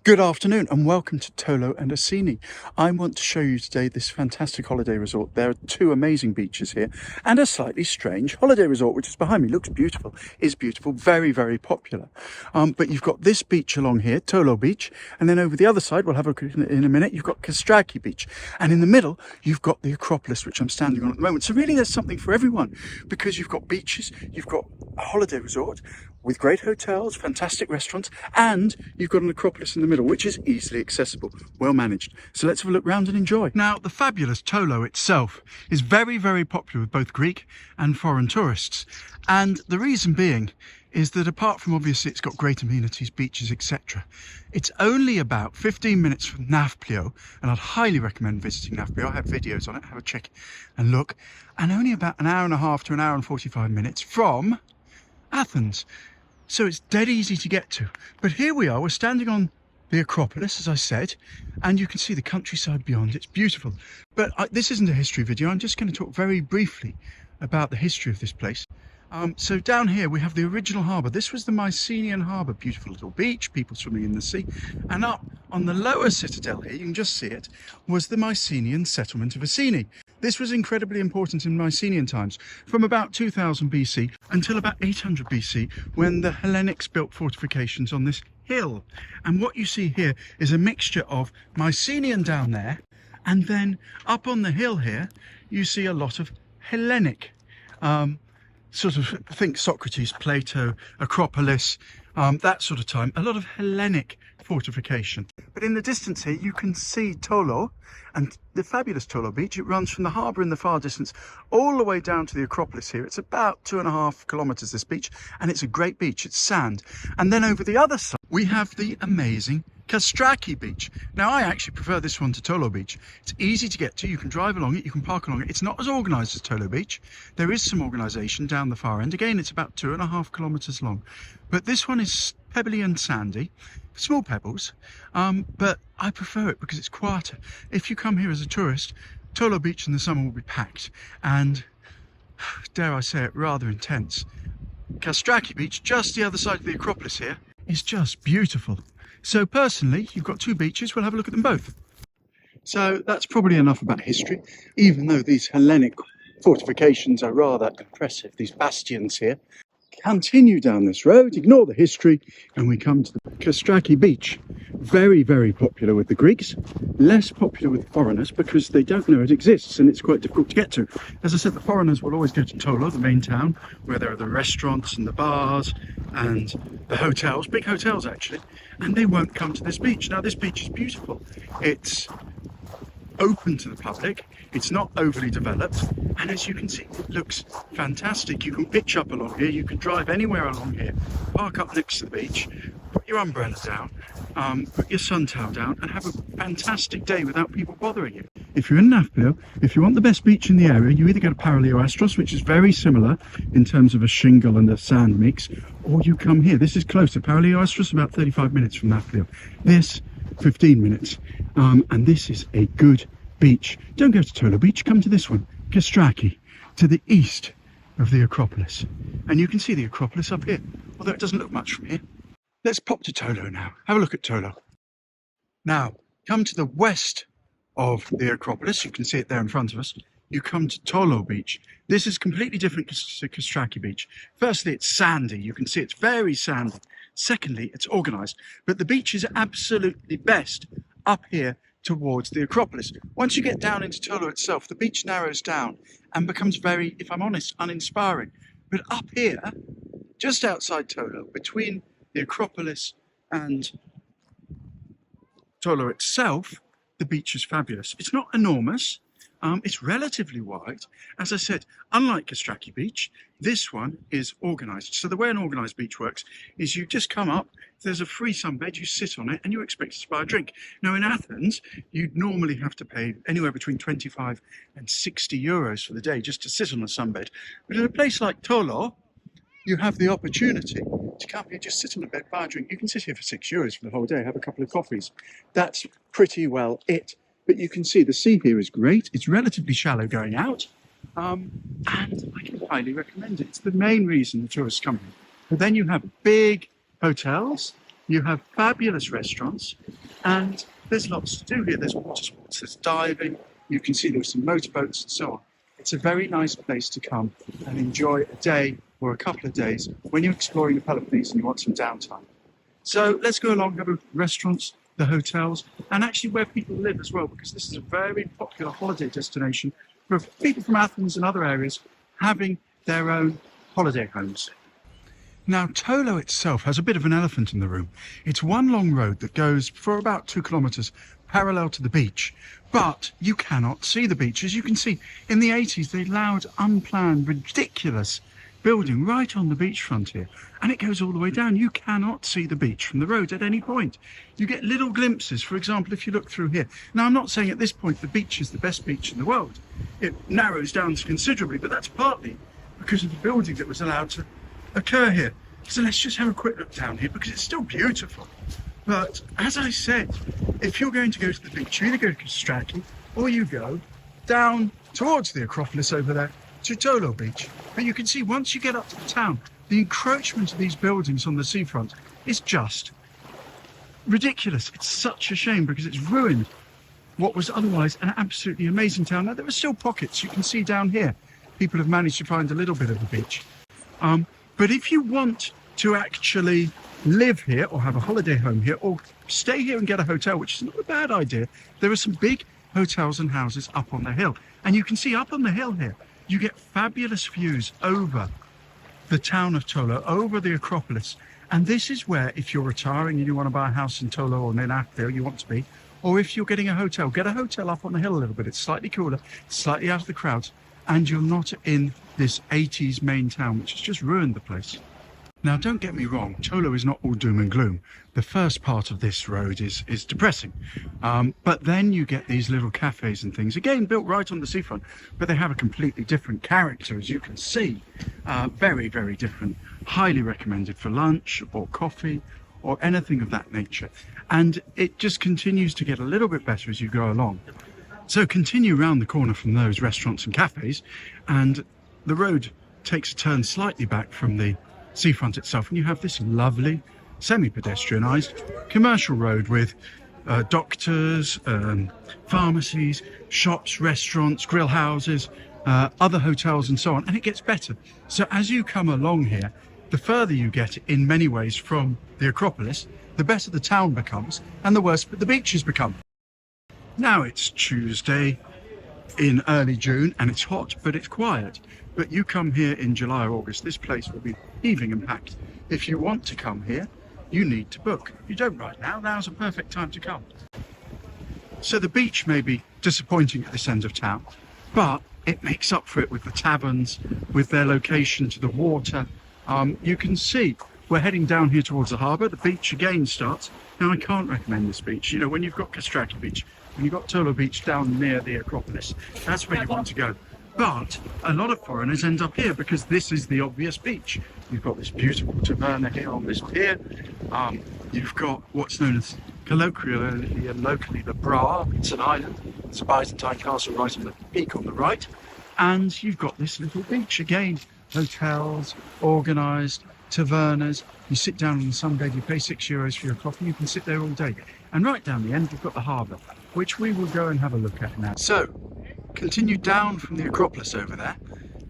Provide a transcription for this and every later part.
Good afternoon and welcome to Tolo and Asini. I want to show you today this fantastic holiday resort. There are two amazing beaches here and a slightly strange holiday resort which is behind me. Looks beautiful, is beautiful, very, very popular. But you've got this beach along here, Tolo Beach, and then over the other side, we'll have a look at it in a minute, you've got Kastraki Beach. And in the middle, you've got the Acropolis, which I'm standing on at the moment. So really there's something for everyone because you've got beaches, you've got a holiday resort with great hotels, fantastic restaurants, and you've got an Acropolis in the middle, which is easily accessible, well managed. So let's have a look round and enjoy. Now, the fabulous Tolo itself is very, very popular with both Greek and foreign tourists. And the reason being is that apart from obviously it's got great amenities, beaches, etc., it's only about 15 minutes from Nafplio, and I'd highly recommend visiting Nafplio. I have videos on it, have a check and look, and only about an hour and a half to an hour and 45 minutes from Athens. So it's dead easy to get to. But here we are, we're standing on the Acropolis, as I said, and you can see the countryside beyond. It's beautiful. But this isn't a history video. I'm just going to talk very briefly about the history of this place. So down here we have the original harbour. This was the Mycenaean harbour, beautiful little beach, people swimming in the sea. And up on the lower citadel here, you can just see it, was the Mycenaean settlement of Asini. This was incredibly important in Mycenaean times, from about 2000 BC until about 800 BC, when the Hellenics built fortifications on this hill. And what you see here is a mixture of Mycenaean down there, and then up on the hill here, you see a lot of Hellenic. Sort of think Socrates, Plato, Acropolis, that sort of time, a lot of Hellenic fortification. But in the distance here you can see Tolo and the fabulous Tolo Beach. It runs from the harbour in the far distance all the way down to the Acropolis here. It's about 2.5 kilometres, this beach, and it's a great beach. It's sand. And then over the other side we have the amazing Kastraki Beach. Now I actually prefer this one to Tolo Beach. It's easy to get to, you can drive along it, you can park along it. It's not as organised as Tolo Beach. There is some organisation down the far end. Again, it's about 2.5 kilometres long. But this one is pebbly and sandy, small pebbles, but I prefer it because it's quieter. If you come here as a tourist, Tolo Beach in the summer will be packed and, dare I say it, rather intense. Kastraki Beach, just the other side of the Acropolis here, is just beautiful. So personally, you've got two beaches, we'll have a look at them both. So that's probably enough about history, even though these Hellenic fortifications are rather impressive, these bastions here. Continue down this road, ignore the history, and we come to the Kastraki Beach. Very, very popular with the Greeks, less popular with foreigners because they don't know it exists and it's quite difficult to get to. As I said, the foreigners will always go to Tolo, the main town, where there are the restaurants and the bars and the hotels, big hotels actually, and they won't come to this beach. Now this beach is beautiful. It's open to the public, it's not overly developed, and as you can see it looks fantastic. You can pitch up along here, you can drive anywhere along here, park up next to the beach, put your umbrella down, put your sun towel down and have a fantastic day without people bothering you. If you're in Nafplio, if you want the best beach in the area, you either go to Astros, which is very similar in terms of a shingle and a sand mix, or you come here. This is closer. Astros about 35 minutes from Nafplio. This 15 minutes, and this is a good beach. Don't go to Tolo Beach, come to this one, Kastraki, to the east of the Acropolis. And you can see the Acropolis up here, although it doesn't look much from here. Let's pop to Tolo now, have a look at Tolo. Now, come to the west of the Acropolis, you can see it there in front of us. You come to Tolo Beach. This is completely different to Kastraki Beach. Firstly, it's sandy. You can see it's very sandy. Secondly, it's organised. But the beach is absolutely best up here towards the Acropolis. Once you get down into Tolo itself, the beach narrows down and becomes very, if I'm honest, uninspiring. But up here, just outside Tolo, between the Acropolis and Tolo itself, the beach is fabulous. It's not enormous. It's relatively wide. As I said, unlike Kastraki Beach, this one is organised. So the way an organised beach works is you just come up, there's a free sunbed, you sit on it and you're expected to buy a drink. Now in Athens, you'd normally have to pay anywhere between 25 and 60 euros for the day just to sit on a sunbed. But in a place like Tolo, you have the opportunity to come here, just sit on a bed, buy a drink. You can sit here for 6 euros for the whole day, have a couple of coffees. That's pretty well it. But you can see the sea here is great. It's relatively shallow going out, and I can highly recommend it. It's the main reason the tourists come here. But then you have big hotels You have fabulous restaurants, and there's lots to do here. There's water sports, there's diving, you can see there's some motorboats and so on. It's a very nice place to come and enjoy a day or a couple of days when you're exploring the Peloponnese and you want some downtime. So let's go along, have a restaurants, the hotels, and actually where people live as well, because this is a very popular holiday destination for people from Athens and other areas having their own holiday homes. Now, Tolo itself has a bit of an elephant in the room. It's one long road that goes for about 2 kilometres parallel to the beach, but you cannot see the beach. As you can see, in the 80s, they allowed unplanned, ridiculous building right on the beachfront here, and it goes all the way down. You cannot see the beach from the road at any point. You get little glimpses. For example, if you look through here. Now, I'm not saying at this point the beach is the best beach in the world. It narrows down considerably, but that's partly because of the building that was allowed to occur here. So let's just have a quick look down here, because it's still beautiful. But as I said, if you're going to go to the beach, you either go to Kastraki or you go down towards the Acropolis over there to Tolo Beach. But you can see once you get up to the town, the encroachment of these buildings on the seafront is just ridiculous. It's such a shame because it's ruined what was otherwise an absolutely amazing town. Now, there are still pockets you can see down here. People have managed to find a little bit of the beach. But if you want to actually live here or have a holiday home here or stay here and get a hotel, which is not a bad idea, there are some big hotels and houses up on the hill. And you can see up on the hill here, you get fabulous views over the town of Tolo, over the Acropolis. And this is where, if you're retiring and you want to buy a house in Tolo or near Nafplio, you want to be, or if you're getting a hotel, get a hotel up on the hill a little bit. It's slightly cooler, slightly out of the crowds, and you're not in this 80s main town, which has just ruined the place. Now, don't get me wrong, Tolo is not all doom and gloom. The first part of this road is depressing. But then you get these little cafes and things, again, built right on the seafront, but they have a completely different character, as you can see. Very, very different. Highly recommended for lunch or coffee or anything of that nature. And it just continues to get a little bit better as you go along. So continue round the corner from those restaurants and cafes, and the road takes a turn slightly back from the seafront itself, and you have this lovely semi-pedestrianised commercial road with doctors, pharmacies, shops, restaurants, grill houses, other hotels and so on, and it gets better. So as you come along here, the further you get in many ways from the Acropolis, the better the town becomes and the worse the beaches become. Now it's Tuesday in early June and it's hot, but it's quiet. But you come here in July or August, this place will be heaving and packed. If you want to come here, you need to book. You don't right now, now's a perfect time to come. So the beach may be disappointing at this end of town, but it makes up for it with the taverns, with their location to the water. You can see we're heading down here towards the harbour. The beach again starts. Now, I can't recommend this beach. You know, when you've got Kastraki Beach, when you've got Tolo Beach down near the Acropolis, that's where you want to go. But a lot of foreigners end up here because this is the obvious beach. You've got this beautiful taverna here on this pier. You've got what's known as colloquially and locally the Bra. It's an island. It's a Byzantine castle right on the peak on the right. And you've got this little beach again. Hotels, organised, tavernas. You sit down on the sunbed, you pay €6 for your coffee, you can sit there all day. And right down the end, you've got the harbour, which we will go and have a look at now. So, continue down from the Acropolis over there,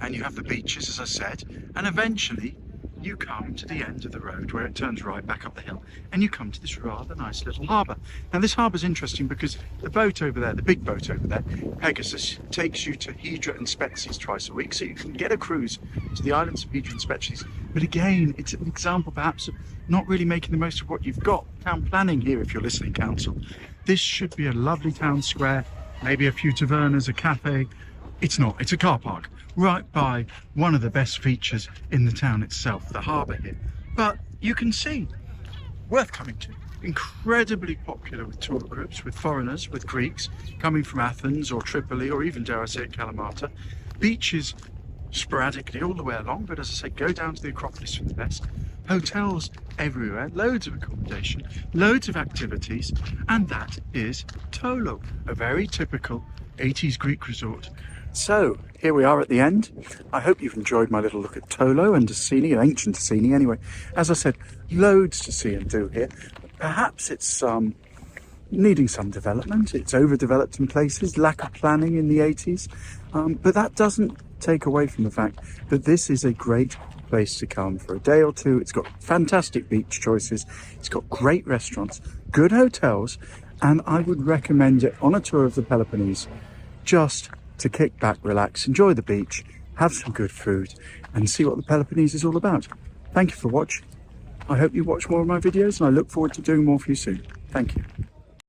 and you have the beaches, as I said, and eventually you come to the end of the road where it turns right back up the hill, and you come to this rather nice little harbour. Now, this harbour is interesting because the boat over there, the big boat over there, Pegasus, takes you to Hydra and Spetses twice a week, so you can get a cruise to the islands of Hydra and Spetses. But again, it's an example perhaps of not really making the most of what you've got. Town planning here, if you're listening, council. This should be a lovely town square, maybe a few tavernas, a cafe. It's not, it's a car park right by one of the best features in the town itself, the harbour here. But you can see, worth coming to. Incredibly popular with tour groups, with foreigners, with Greeks coming from Athens or Tripoli or even, dare I say it, Kalamata. Beaches sporadically all the way along, but as I say, go down to the Acropolis for the best. Hotels everywhere, loads of accommodation, loads of activities, and that is Tolo, a very typical 80s Greek resort So here we are at the end. I hope you've enjoyed my little look at Tolo and Asini, an ancient Asini anyway. As I said, loads to see and do here. Perhaps it's needing some development. It's overdeveloped in places, lack of planning in the 80s. But that doesn't take away from the fact that this is a great place to come for a day or two. It's got fantastic beach choices. It's got great restaurants, good hotels, and I would recommend it on a tour of the Peloponnese just to kick back, relax, enjoy the beach, have some good food, and see what the Peloponnese is all about. Thank you for watching. I hope you watch more of my videos, and I look forward to doing more for you soon. Thank you.